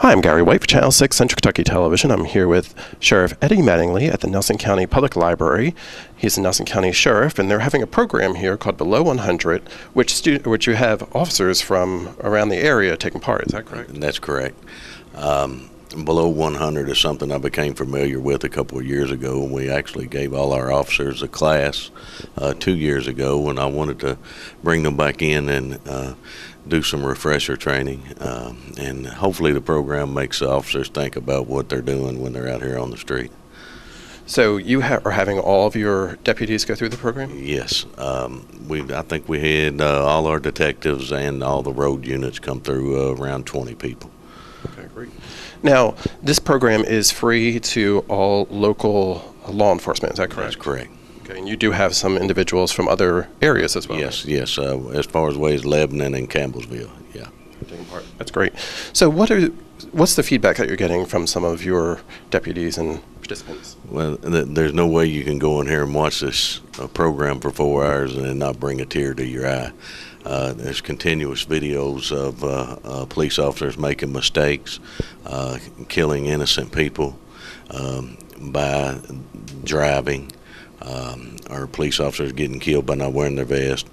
Hi, I'm Gary White for Channel 6 Central Kentucky Television. I'm here with Sheriff Eddie Mattingly at the Nelson County Public Library. He's the Nelson County Sheriff, and they're having a program here called Below 100, which you have officers from around the area taking part. Is that correct? That's correct. Below 100 is something I became familiar with a couple of years ago. We actually gave all our officers a class 2 years ago, and I wanted to bring them back in and do some refresher training. And hopefully the program makes the officers think about what they're doing when they're out here on the street. So you are having all of your deputies go through the program? Yes. I think we had all our detectives and all the road units come through, around 20 people. Okay, great. Now, this program is free to all local law enforcement, is that correct? That's correct. Okay, and you do have some individuals from other areas as well? Yes, right? Yes. As far as ways, Lebanon and Campbellsville, yeah. Taking part. That's great. So what's the feedback that you're getting from some of your deputies and participants? Well, there's no way you can go in here and watch this program for 4 hours and not bring a tear to your eye. There's continuous videos of police officers making mistakes, killing innocent people by driving, or police officers getting killed by not wearing their vest.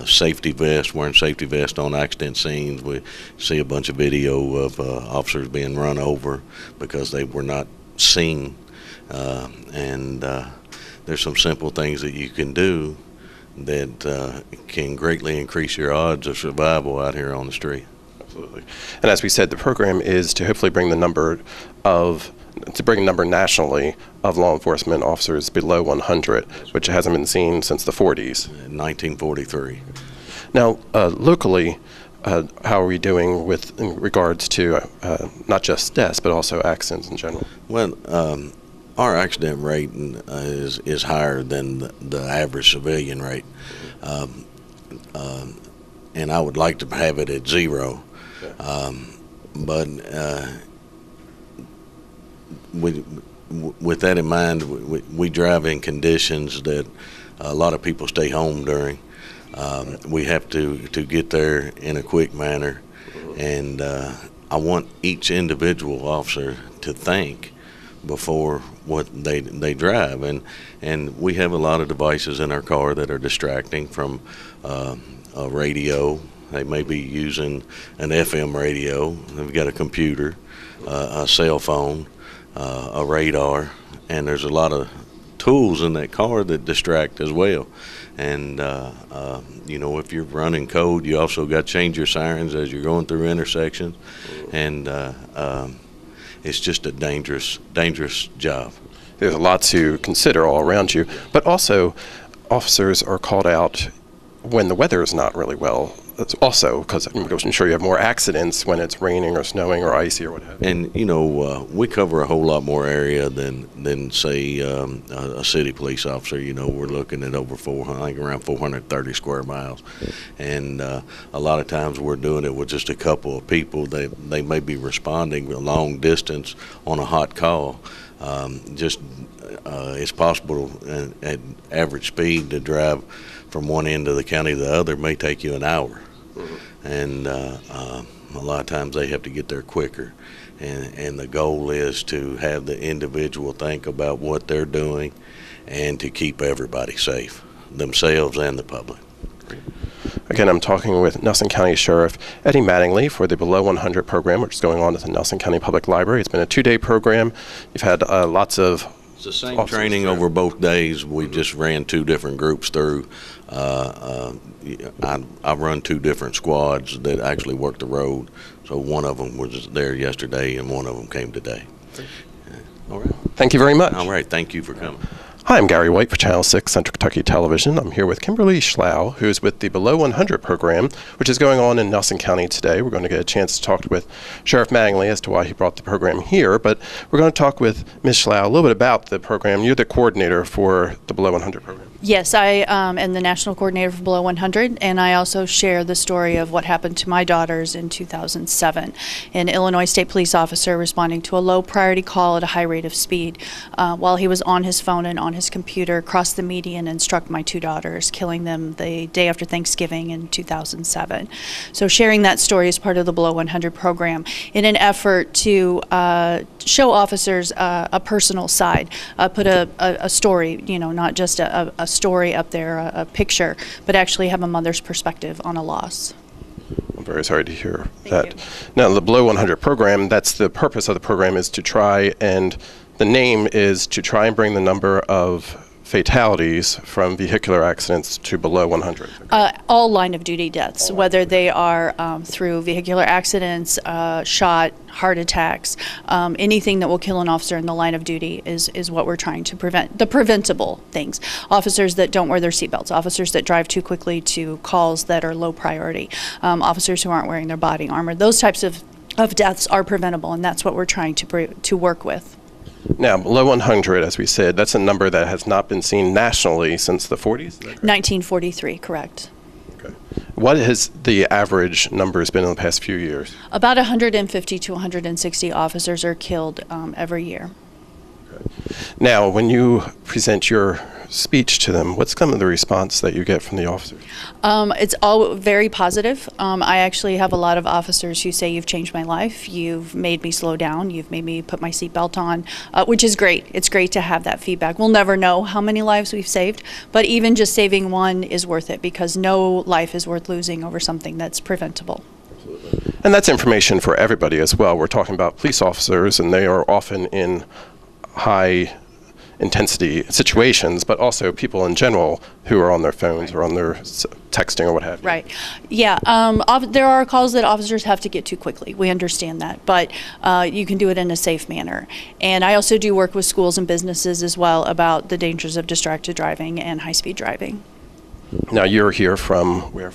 Safety vests, wearing safety vests on accident scenes. We see a bunch of video of officers being run over because they were not seen. And there's some simple things that you can do that can greatly increase your odds of survival out here on the street. Absolutely. And as we said, the program is to hopefully bring the number nationally of law enforcement officers below 100, which hasn't been seen since the 40s. 1943. Now, locally, how are we doing in regards to not just deaths, but also accidents in general? Well, our accident rate is higher than the average civilian rate, and I would like to have it at 0. But with that in mind, we drive in conditions that a lot of people stay home during. We have to get there in a quick manner, and I want each individual officer to think before what they drive, and we have a lot of devices in our car that are distracting, from a radio. They may be using an FM radio. They've got a computer, a cell phone, a radar, and there's a lot of tools in that car that distract as well. And if you're running code, you also got to change your sirens as you're going through intersections, and it's just a dangerous job. There's a lot to consider all around you, but also officers are called out when the weather is not really well. That's also because I'm sure you have more accidents when it's raining or snowing or icy or what have you. And we cover a whole lot more area than say a city police officer. We're looking at over around 430 square miles, and a lot of times we're doing it with just a couple of people. They may be responding a long distance on a hot call. It's possible at average speed to drive from one end of the county to the other may take you an hour. And a lot of times they have to get there quicker, and the goal is to have the individual think about what they're doing and to keep everybody safe, themselves and the public. Again, I'm talking with Nelson County Sheriff Eddie Mattingly for the Below 100 program, which is going on at the Nelson County Public Library. It's been a 2-day program. You've had lots of It's the same training over both days. We just ran 2 different groups through. I run 2 different squads that actually work the road. So one of them was there yesterday and one of them came today. All right. Thank you very much. All right. Thank you for coming. Hi, I'm Gary White for Channel 6 Central Kentucky Television. I'm here with Kimberly Schlau, who's with the Below 100 program, which is going on in Nelson County today. We're going to get a chance to talk with Sheriff Mattingly as to why he brought the program here, but we're going to talk with Ms. Schlau a little bit about the program. You're the coordinator for the Below 100 program. Yes, I am the national coordinator for Below 100, and I also share the story of what happened to my daughters in 2007. An Illinois State Police officer responding to a low priority call at a high rate of speed while he was on his phone and on his computer, crossed the median and struck my two daughters, killing them the day after Thanksgiving in 2007. So sharing that story is part of the Below 100 program in an effort to show officers a personal side, put a story, not just a story up there, a picture, but actually have a mother's perspective on a loss. I'm very sorry to hear that. you. Now, the Below 100 program, that's the purpose of the program, is to try, and the name is to try and bring the number of fatalities from vehicular accidents to below 100. All line of duty deaths, whether they are through vehicular accidents, shot, heart attacks, anything that will kill an officer in the line of duty is what we're trying to prevent. The preventable things. Officers that don't wear their seatbelts, officers that drive too quickly to calls that are low priority, officers who aren't wearing their body armor. Those types of deaths are preventable, and that's what we're trying to work with. Now, below 100, as we said, that's a number that has not been seen nationally since the 40s? Is that correct? 1943, correct. Okay. What has the average numbers been in the past few years? About 150 to 160 officers are killed every year. Okay. Now, when you present your speech to them, what's some of the response that you get from the officers? It's all very positive. I actually have a lot of officers who say, "You've changed my life. You've made me slow down. You've made me put my seatbelt on," which is great. It's great to have that feedback. We'll never know how many lives we've saved, but even just saving one is worth it, because no life is worth losing over something that's preventable. Absolutely. And that's information for everybody as well. We're talking about police officers, and they are often in high intensity situations, but also people in general who are on their phones or on their texting or what have you. Right. Yeah. There are calls that officers have to get to quickly. We understand that, but you can do it in a safe manner. And I also do work with schools and businesses as well about the dangers of distracted driving and high-speed driving. Now, you're here from where?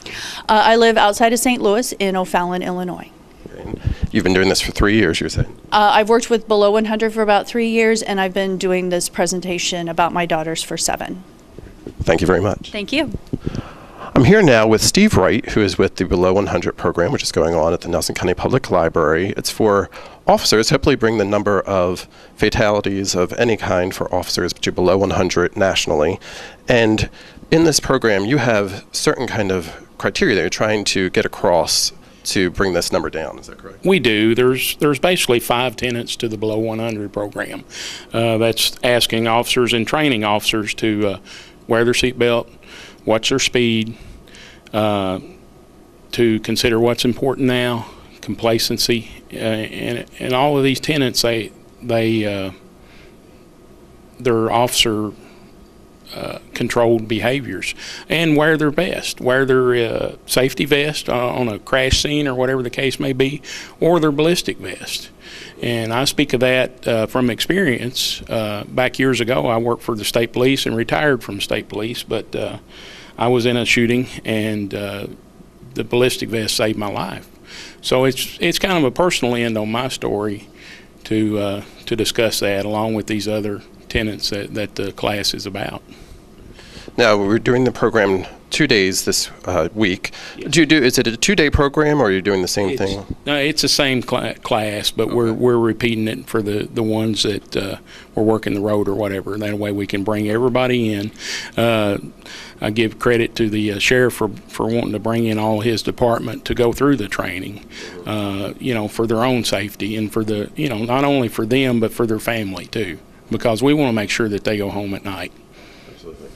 I live outside of St. Louis in O'Fallon, Illinois. And you've been doing this for 3 years, you're saying? I've worked with Below 100 for about 3 years, and I've been doing this presentation about my daughters for 7. Thank you very much. Thank you. I'm here now with Steve Wright, who is with the Below 100 program, which is going on at the Nelson County Public Library. It's for officers, hopefully bring the number of fatalities of any kind for officers to below 100 nationally. And in this program, you have certain kind of criteria that you're trying to get across to bring this number down. Is that correct? We do. There's basically 5 tenets to the Below 100 program. That's asking officers and training officers to wear their seatbelt, watch their speed, to consider what's important now, complacency, and all of these tenets. They're officer controlled behaviors, and wear their vest, wear their safety vest on a crash scene or whatever the case may be, or their ballistic vest. And I speak of that from experience. Back years ago, I worked for the state police and retired from state police, but I was in a shooting, and the ballistic vest saved my life. So it's kind of a personal end on my story to discuss that, along with these other tenets that the class is about. Now, we're doing the program 2 days this week. Yes. Is it a 2-day program, or are you doing the same thing? No, it's the same class, but we're repeating it for the ones that we're working the road or whatever. That way we can bring everybody in. I give credit to the sheriff for wanting to bring in all his department to go through the training, for their own safety, and for the, not only for them but for their family too, because we want to make sure that they go home at night. Absolutely.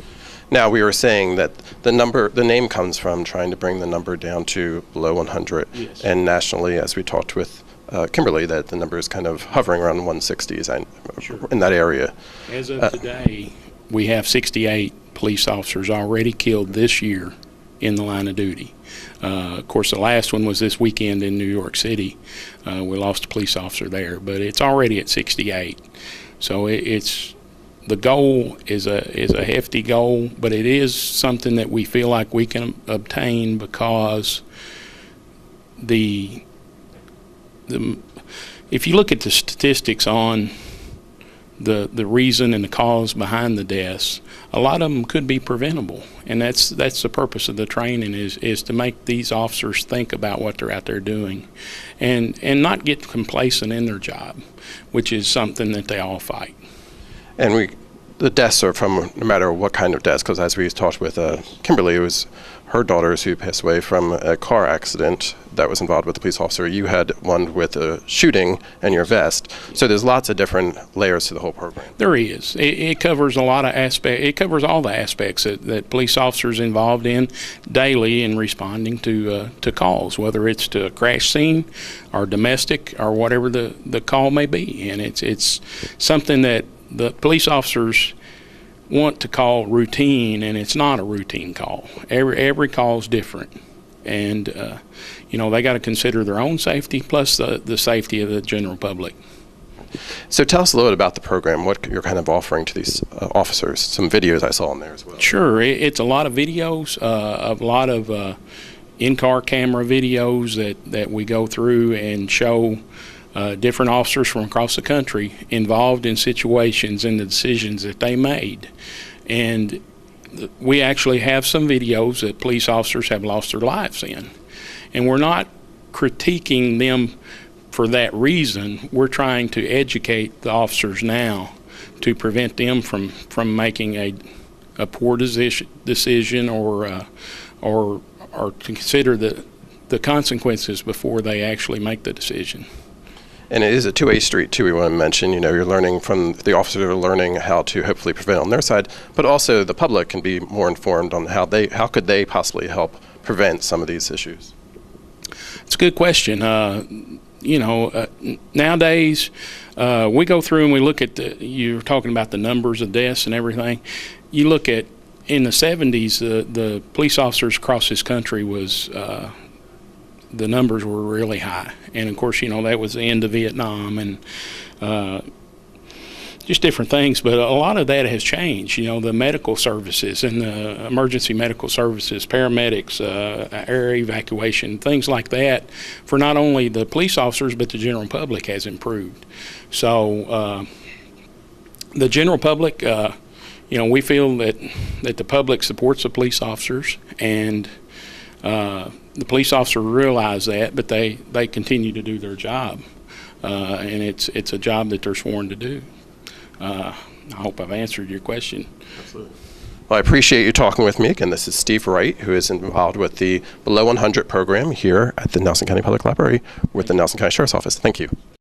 Now, we were saying that the name comes from trying to bring the number down to below 100. Yes. And nationally, as we talked with Kimberly, that the number is kind of hovering around 160s in that area. As of today, we have 68 police officers already killed this year in the line of duty. Of course, the last one was this weekend in New York City. We lost a police officer there, but it's already at 68. So the goal is a hefty goal, but it is something that we feel like we can obtain, because if you look at the statistics on the reason and the cause behind the deaths, a lot of them could be preventable, and that's the purpose of the training is to make these officers think about what they're out there doing, and not get complacent in their job, which is something that they all fight. And the deaths are from no matter what kind of deaths, because as we talked with Kimberly, it was her daughters who passed away from a car accident that was involved with the police officer. You had one with a shooting and your vest. So there's lots of different layers to the whole program. There is. It covers a lot of aspects. It covers all the aspects that police officers involved in daily in responding to calls, whether it's to a crash scene or domestic or whatever the call may be. And it's something that the police officers want to call routine, and it's not a routine call. Every call is different, and they got to consider their own safety plus the safety of the general public. So tell us a little bit about the program, what you're kind of offering to these officers. Some videos I saw in there as well. Sure, it's a lot of videos, a lot of in-car camera videos that we go through and show different officers from across the country involved in situations and the decisions that they made. And we actually have some videos that police officers have lost their lives in. And we're not critiquing them for that reason. We're trying to educate the officers to prevent them from making a poor decision or to consider the consequences before they actually make the decision. And it is a two-way street, too, we want to mention. You're learning from the officers are learning how to hopefully prevent on their side, but also the public can be more informed on how could they possibly help prevent some of these issues. It's a good question. Nowadays, we go through and we look at you're talking about the numbers of deaths and everything. You look at, in the 70s, the police officers across this country was the numbers were really high, and of course that was the end of Vietnam and just different things, but a lot of that has changed. The medical services and the emergency medical services, paramedics, air evacuation, things like that for not only the police officers but the general public has improved. So the general public, we feel that the public supports the police officers, and the police officers realize that, but they continue to do their job, and it's a job that they're sworn to do. I hope I've answered your question. Absolutely. Well, I appreciate you talking with me. Again, this is Steve Wright, who is involved with the Below 100 program here at the Nelson County Public Library with the Nelson County Sheriff's Office. Thank you.